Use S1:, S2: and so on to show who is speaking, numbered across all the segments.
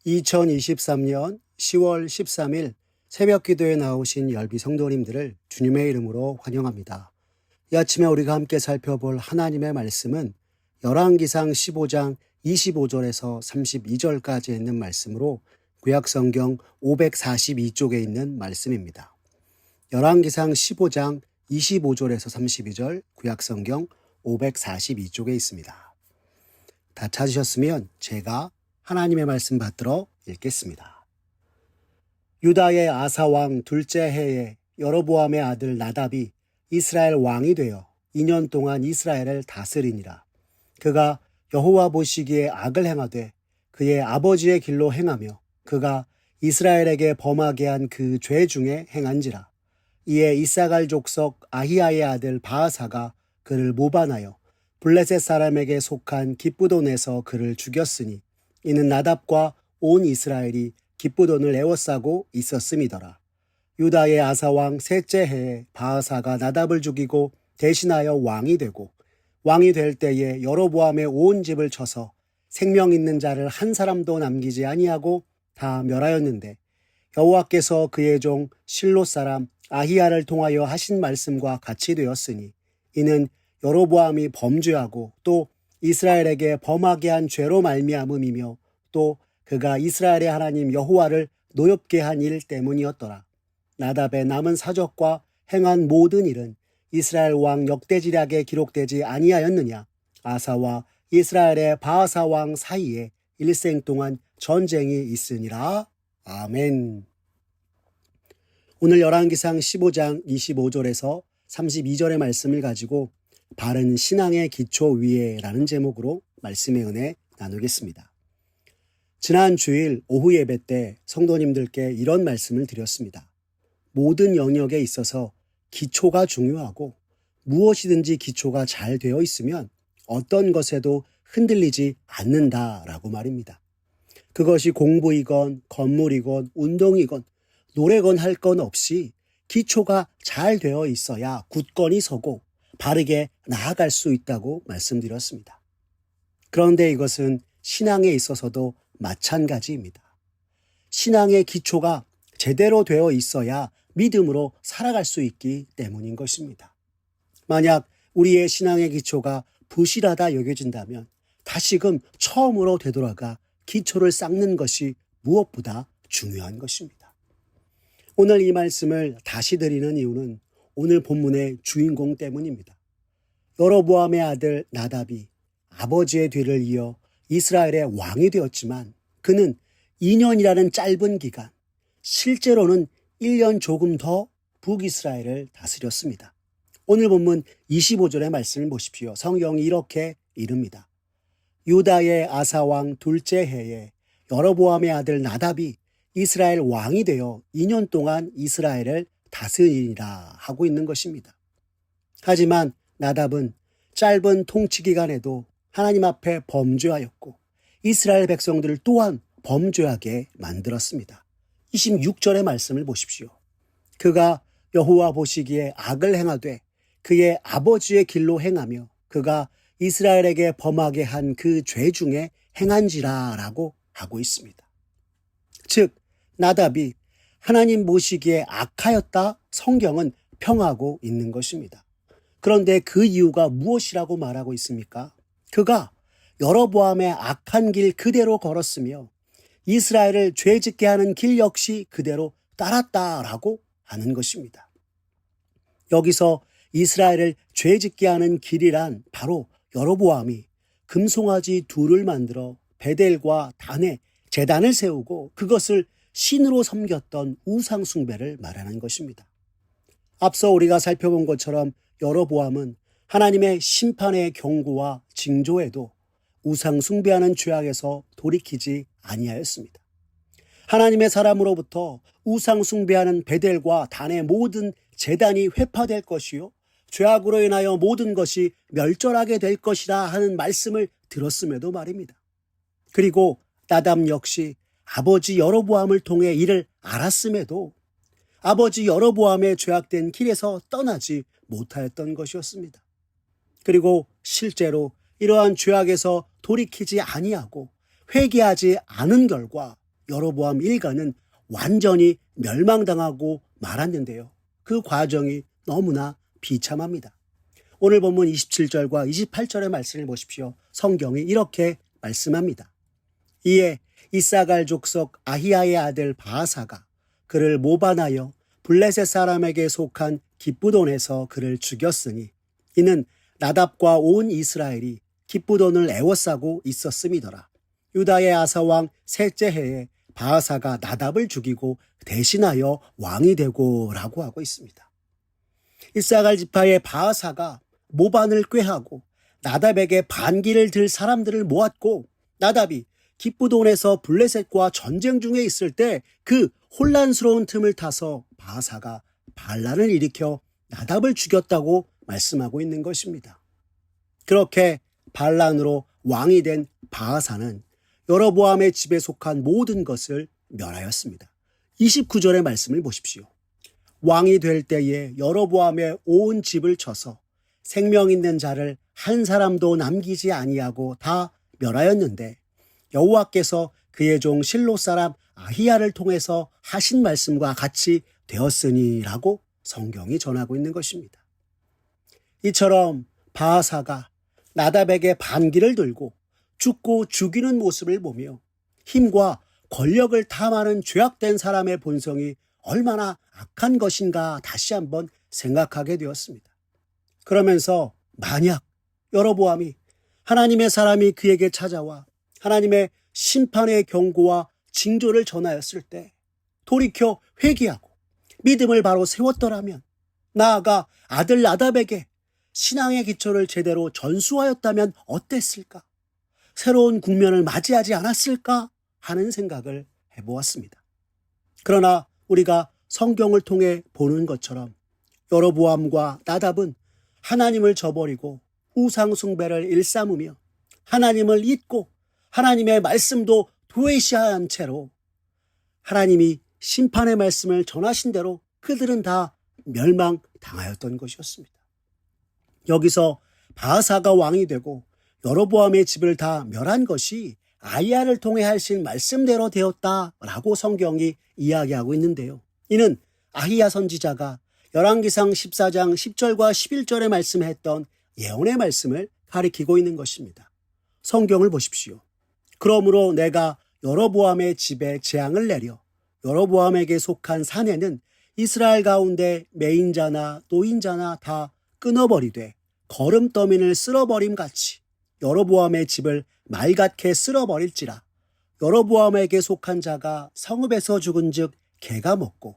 S1: 2023년 10월 13일 새벽 기도에 나오신 열비 성도님들을 주님의 이름으로 환영합니다. 이 아침에 우리가 함께 살펴볼 하나님의 말씀은 열왕기상 15장 25절에서 32절까지 있는 말씀으로 구약성경 542쪽에 있는 말씀입니다. 열왕기상 15장 25절에서 32절 구약성경 542쪽에 있습니다. 다 찾으셨으면 제가 하나님의 말씀 받들어 읽겠습니다. 유다의 아사왕 둘째 해에 여로보암의 아들 나답이 이스라엘 왕이 되어 2년 동안 이스라엘을 다스리니라. 그가 여호와 보시기에 악을 행하되 그의 아버지의 길로 행하며 그가 이스라엘에게 범하게 한 그 죄 중에 행한지라. 이에 이사갈 족속 아히야의 아들 바아사가 그를 모반하여 블레셋 사람에게 속한 기브돈에서 그를 죽였으니 이는 나답과 온 이스라엘이 기브돈을 에워싸고 있었음이더라. 유다의 아사왕 셋째 해에 바아사가 나답을 죽이고 대신하여 왕이 되고 왕이 될 때에 여로보암의 온 집을 쳐서 생명 있는 자를 한 사람도 남기지 아니하고 다 멸하였는데 여호와께서 그의 종 실로 사람 아히야를 통하여 하신 말씀과 같이 되었으니 이는 여로보암이 범죄하고 또 이스라엘에게 범하게 한 죄로 말미암음이며 또 그가 이스라엘의 하나님 여호와를 노엽게 한 일 때문이었더라. 나답의 남은 사적과 행한 모든 일은 이스라엘 왕 역대지략에 기록되지 아니하였느냐. 아사와 이스라엘의 바아사 왕 사이에 일생 동안 전쟁이 있으니라. 아멘. 오늘 열왕기상 15장 25절에서 32절의 말씀을 가지고 바른 신앙의 기초 위에라는 제목으로 말씀의 은혜 나누겠습니다. 지난 주일 오후 예배 때 성도님들께 이런 말씀을 드렸습니다. 모든 영역에 있어서 기초가 중요하고 무엇이든지 기초가 잘 되어 있으면 어떤 것에도 흔들리지 않는다라고 말입니다. 그것이 공부이건 건물이건 운동이건 노래건 할 건 없이 기초가 잘 되어 있어야 굳건히 서고 바르게 나아갈 수 있다고 말씀드렸습니다. 그런데 이것은 신앙에 있어서도 마찬가지입니다. 신앙의 기초가 제대로 되어 있어야 믿음으로 살아갈 수 있기 때문인 것입니다. 만약 우리의 신앙의 기초가 부실하다 여겨진다면 다시금 처음으로 되돌아가 기초를 쌓는 것이 무엇보다 중요한 것입니다. 오늘 이 말씀을 다시 드리는 이유는 오늘 본문의 주인공 때문입니다. 여로보암의 아들 나답이 아버지의 뒤를 이어 이스라엘의 왕이 되었지만 그는 2년이라는 짧은 기간, 실제로는 1년 조금 더 북이스라엘을 다스렸습니다. 오늘 본문 25절의 말씀을 보십시오. 성경이 이렇게 이릅니다. 유다의 아사왕 둘째 해에 여로보암의 아들 나답이 이스라엘 왕이 되어 2년 동안 이스라엘을 다스리니라 하고 있는 것입니다. 하지만 나답은 짧은 통치 기간에도 하나님 앞에 범죄하였고 이스라엘 백성들을 또한 범죄하게 만들었습니다. 26절의 말씀을 보십시오. 그가 여호와 보시기에 악을 행하되 그의 아버지의 길로 행하며 그가 이스라엘에게 범하게 한 그 죄 중에 행한지라 라고 하고 있습니다. 즉 나답이 하나님 보시기에 악하였다 성경은 평하고 있는 것입니다. 그런데 그 이유가 무엇이라고 말하고 있습니까? 그가 여로보암의 악한 길 그대로 걸었으며 이스라엘을 죄짓게 하는 길 역시 그대로 따랐다라고 하는 것입니다. 여기서 이스라엘을 죄짓게 하는 길이란 바로 여로보암이 금송아지 둘을 만들어 베델과 단에 제단을 세우고 그것을 신으로 섬겼던 우상 숭배를 말하는 것입니다. 앞서 우리가 살펴본 것처럼 여로보암은 하나님의 심판의 경고와 징조에도 우상 숭배하는 죄악에서 돌이키지 아니하였습니다. 하나님의 사람으로부터 우상 숭배하는 베델과 단의 모든 제단이 회파될 것이요 죄악으로 인하여 모든 것이 멸절하게 될 것이라 하는 말씀을 들었음에도 말입니다. 그리고 나답 역시 아버지 여로보암을 통해 이를 알았음에도 아버지 여로보암의 죄악된 길에서 떠나지 못하였던 것이었습니다. 그리고 실제로 이러한 죄악에서 돌이키지 아니하고 회개하지 않은 결과 여로보암 일가는 완전히 멸망당하고 말았는데요. 그 과정이 너무나 비참합니다. 오늘 본문 27절과 28절의 말씀을 보십시오. 성경이 이렇게 말씀합니다. 이에 이사갈 족속 아히야의 아들 바아사가 그를 모반하여 블레셋 사람에게 속한 기브돈에서 그를 죽였으니 이는 나답과 온 이스라엘이 기브돈을 애워싸고 있었음이더라. 유다의 아사왕 셋째 해에 바아사가 나답을 죽이고 대신하여 왕이 되고 라고 하고 있습니다. 이사갈 지파의 바아사가 모반을 꾀하고 나답에게 반기를 들 사람들을 모았고 나답이 기브돈에서 블레셋과 전쟁 중에 있을 때 그 혼란스러운 틈을 타서 바아사가 반란을 일으켜 나답을 죽였다고 말씀하고 있는 것입니다. 그렇게 반란으로 왕이 된 바아사는 여로보암의 집에 속한 모든 것을 멸하였습니다. 29절의 말씀을 보십시오. 왕이 될 때에 여로보암의 온 집을 쳐서 생명 있는 자를 한 사람도 남기지 아니하고 다 멸하였는데 여호와께서 그의 종 실로 사람 아히야를 통해서 하신 말씀과 같이 되었으니라고 성경이 전하고 있는 것입니다. 이처럼 바아사가 나답에게 반기를 들고 죽고 죽이는 모습을 보며 힘과 권력을 탐하는 죄악된 사람의 본성이 얼마나 악한 것인가 다시 한번 생각하게 되었습니다. 그러면서 만약 여로보암이 하나님의 사람이 그에게 찾아와 하나님의 심판의 경고와 징조를 전하였을 때 돌이켜 회개하고 믿음을 바로 세웠더라면 나아가 아들 나답에게 신앙의 기초를 제대로 전수하였다면 어땠을까? 새로운 국면을 맞이하지 않았을까? 하는 생각을 해보았습니다. 그러나 우리가 성경을 통해 보는 것처럼 여로보암과 나답은 하나님을 저버리고 우상 숭배를 일삼으며 하나님을 잊고 하나님의 말씀도 도외시한 채로 하나님이 심판의 말씀을 전하신 대로 그들은 다 멸망당하였던 것이었습니다. 여기서 바아사가 왕이 되고 여로보암의 집을 다 멸한 것이 아히야를 통해 하신 말씀대로 되었다라고 성경이 이야기하고 있는데요. 이는 아히야 선지자가 열왕기상 14장 10절과 11절에 말씀했던 예언의 말씀을 가리키고 있는 것입니다. 성경을 보십시오. 그러므로 내가 여로보암의 집에 재앙을 내려 여로보암에게 속한 산에는 이스라엘 가운데 매인자나 노인자나 다 끊어버리되 거름더미를 쓸어버림 같이 여로보암의 집을 말같게 쓸어버릴지라. 여로보암에게 속한 자가 성읍에서 죽은즉 개가 먹고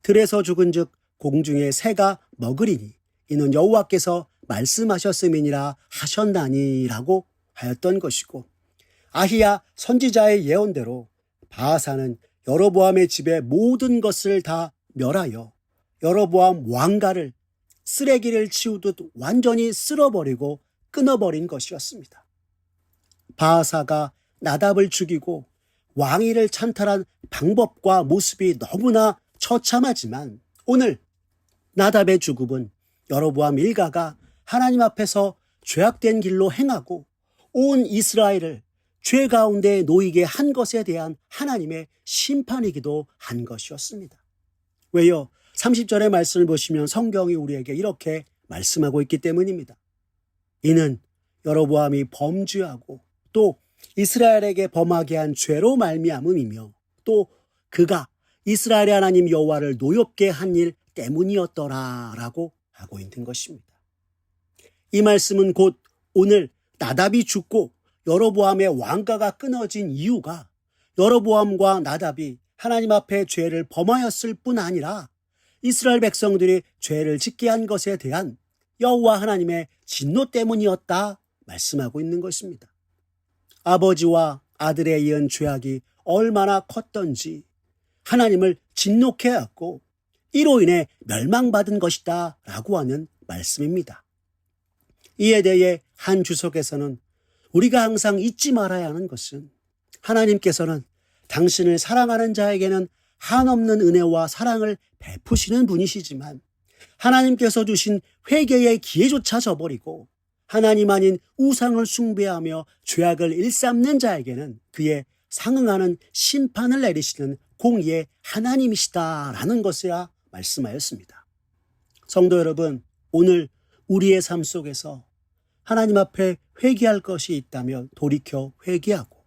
S1: 들에서 죽은즉 공중의 새가 먹으리니 이는 여호와께서 말씀하셨음이니라 하셨나니라고 하였던 것이고, 아히야 선지자의 예언대로 바아사는 여로보암의 집의 모든 것을 다 멸하여 여로보암 왕가를 쓰레기를 치우듯 완전히 쓸어버리고 끊어버린 것이었습니다. 바아사가 나답을 죽이고 왕위를 찬탈한 방법과 모습이 너무나 처참하지만 오늘 나답의 죽음은 여로보암 일가가 하나님 앞에서 죄악된 길로 행하고 온 이스라엘을 죄 가운데 놓이게 한 것에 대한 하나님의 심판이기도 한 것이었습니다. 왜요? 30절의 말씀을 보시면 성경이 우리에게 이렇게 말씀하고 있기 때문입니다. 이는 여로보암이 범죄하고 또 이스라엘에게 범하게 한 죄로 말미암음이며 또 그가 이스라엘의 하나님 여호와를 노엽게 한 일 때문이었더라라고 하고 있는 것입니다. 이 말씀은 곧 오늘 나답이 죽고 여로보암의 왕가가 끊어진 이유가 여로보암과 나답이 하나님 앞에 죄를 범하였을 뿐 아니라 이스라엘 백성들이 죄를 짓게 한 것에 대한 여호와 하나님의 진노 때문이었다 말씀하고 있는 것입니다. 아버지와 아들에 이은 죄악이 얼마나 컸던지 하나님을 진노케 하였고 이로 인해 멸망받은 것이다 라고 하는 말씀입니다. 이에 대해 한 주석에서는 우리가 항상 잊지 말아야 하는 것은 하나님께서는 당신을 사랑하는 자에게는 한없는 은혜와 사랑을 베푸시는 분이시지만 하나님께서 주신 회개의 기회조차 저버리고 하나님 아닌 우상을 숭배하며 죄악을 일삼는 자에게는 그의 상응하는 심판을 내리시는 공의의 하나님이시다라는 것이야 말씀하였습니다. 성도 여러분, 오늘 우리의 삶 속에서 하나님 앞에 회개할 것이 있다면 돌이켜 회개하고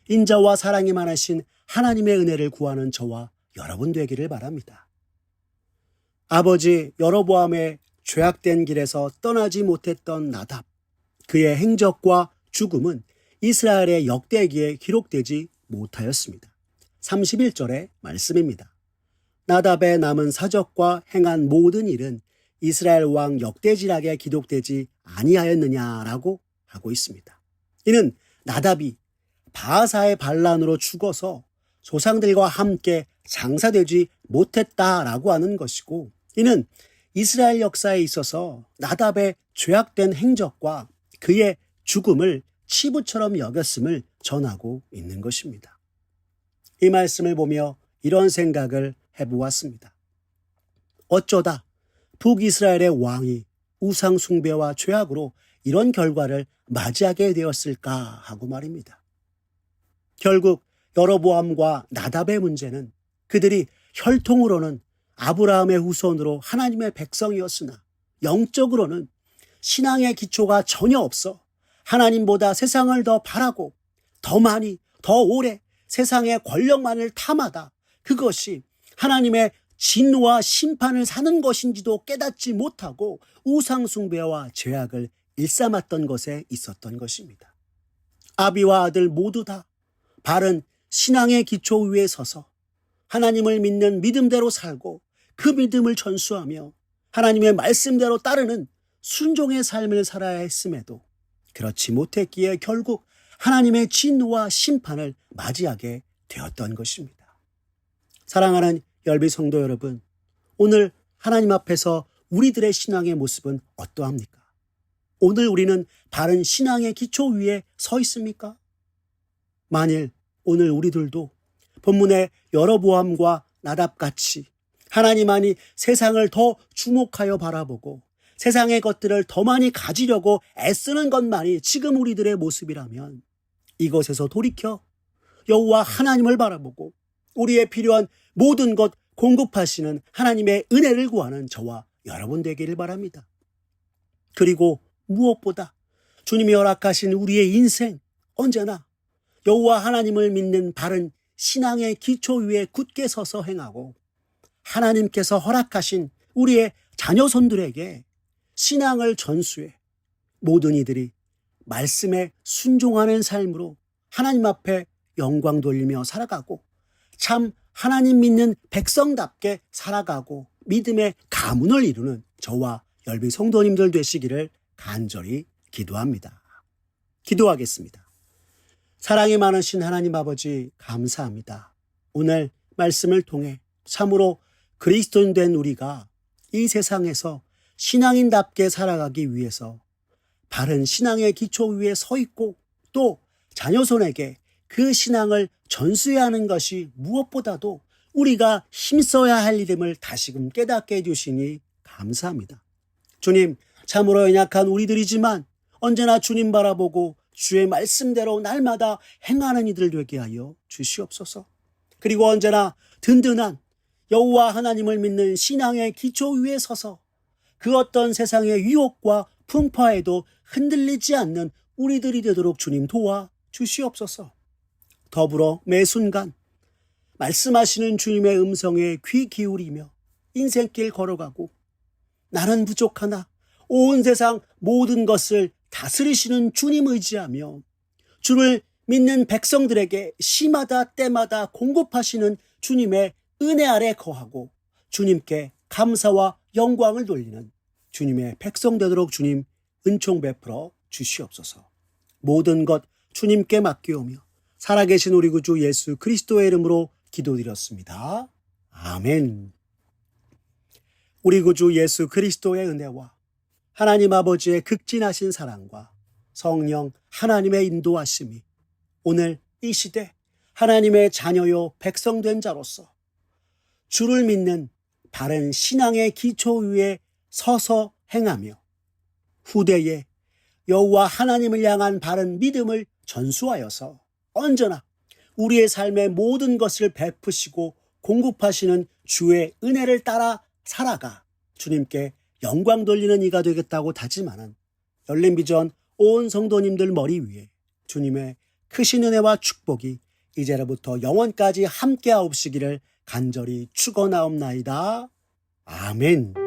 S1: 인자와 사랑이 많으신 하나님의 은혜를 구하는 저와 여러분 되기를 바랍니다. 아버지 여로보암의 죄악된 길에서 떠나지 못했던 나답, 그의 행적과 죽음은 이스라엘의 역대기에 기록되지 못하였습니다. 31절의 말씀입니다. 나답의 남은 사적과 행한 모든 일은 이스라엘 왕 역대지락에 기록되지 아니하였느냐라고 하고 있습니다. 이는 나답이 바하사의 반란으로 죽어서 조상들과 함께 장사되지 못했다라고 하는 것이고, 이는 이스라엘 역사에 있어서 나답의 죄악된 행적과 그의 죽음을 치부처럼 여겼음을 전하고 있는 것입니다. 이 말씀을 보며 이런 생각을 해보았습니다. 어쩌다 북이스라엘의 왕이 우상 숭배와 죄악으로 이런 결과를 맞이하게 되었을까 하고 말입니다. 결국 여로보암과 나답의 문제는 그들이 혈통으로는 아브라함의 후손으로 하나님의 백성이었으나 영적으로는 신앙의 기초가 전혀 없어 하나님보다 세상을 더 바라고 더 많이 더 오래 세상의 권력만을 탐하다 그것이 하나님의 진노와 심판을 사는 것인지도 깨닫지 못하고 우상숭배와 죄악을 일삼았던 것에 있었던 것입니다. 아비와 아들 모두 다 바른 신앙의 기초 위에 서서 하나님을 믿는 믿음대로 살고 그 믿음을 전수하며 하나님의 말씀대로 따르는 순종의 삶을 살아야 했음에도 그렇지 못했기에 결국 하나님의 진노와 심판을 맞이하게 되었던 것입니다. 사랑하는 열비 성도 여러분, 오늘 하나님 앞에서 우리들의 신앙의 모습은 어떠합니까? 오늘 우리는 바른 신앙의 기초 위에 서 있습니까? 만일 오늘 우리들도 본문의 여로보암과 나답같이 하나님만이 세상을 더 주목하여 바라보고 세상의 것들을 더 많이 가지려고 애쓰는 것만이 지금 우리들의 모습이라면 이것에서 돌이켜 여호와 하나님을 바라보고 우리의 필요한 모든 것 공급하시는 하나님의 은혜를 구하는 저와 여러분 되기를 바랍니다. 그리고 무엇보다 주님이 허락하신 우리의 인생 언제나 여호와 하나님을 믿는 바른 신앙의 기초 위에 굳게 서서 행하고 하나님께서 허락하신 우리의 자녀손들에게 신앙을 전수해 모든 이들이 말씀에 순종하는 삶으로 하나님 앞에 영광 돌리며 살아가고 참 하나님 믿는 백성답게 살아가고 믿음의 가문을 이루는 저와 열비 성도님들 되시기를 간절히 기도합니다. 기도하겠습니다. 사랑이 많으신 하나님 아버지 감사합니다. 오늘 말씀을 통해 참으로 그리스도인 된 우리가 이 세상에서 신앙인답게 살아가기 위해서 바른 신앙의 기초 위에 서 있고 또 자녀손에게 그 신앙을 전수해야 하는 것이 무엇보다도 우리가 힘써야 할 일임을 다시금 깨닫게 해주시니 감사합니다. 주님, 참으로 연약한 우리들이지만 언제나 주님 바라보고 주의 말씀대로 날마다 행하는 이들 되게 하여 주시옵소서. 그리고 언제나 든든한 여호와 하나님을 믿는 신앙의 기초 위에 서서 그 어떤 세상의 유혹과 풍파에도 흔들리지 않는 우리들이 되도록 주님 도와 주시옵소서. 더불어 매 순간 말씀하시는 주님의 음성에 귀 기울이며 인생길 걸어가고 나는 부족하나 온 세상 모든 것을 다스리시는 주님 의지하며 주를 믿는 백성들에게 시마다 때마다 공급하시는 주님의 은혜 아래 거하고 주님께 감사와 영광을 돌리는 주님의 백성 되도록 주님 은총 베풀어 주시옵소서. 모든 것 주님께 맡기오며 살아계신 우리 구주 예수 그리스도의 이름으로 기도드렸습니다. 아멘. 우리 구주 예수 그리스도의 은혜와 하나님 아버지의 극진하신 사랑과 성령 하나님의 인도하심이 오늘 이 시대 하나님의 자녀요 백성된 자로서 주를 믿는 바른 신앙의 기초 위에 서서 행하며 후대에 여호와 하나님을 향한 바른 믿음을 전수하여서 언제나 우리의 삶의 모든 것을 베푸시고 공급하시는 주의 은혜를 따라 살아가 주님께 영광 돌리는 이가 되겠다고 다짐하는 열린비전 온 성도님들 머리 위에 주님의 크신 은혜와 축복이 이제로부터 영원까지 함께하옵시기를 간절히 축원하옵나이다. 아멘.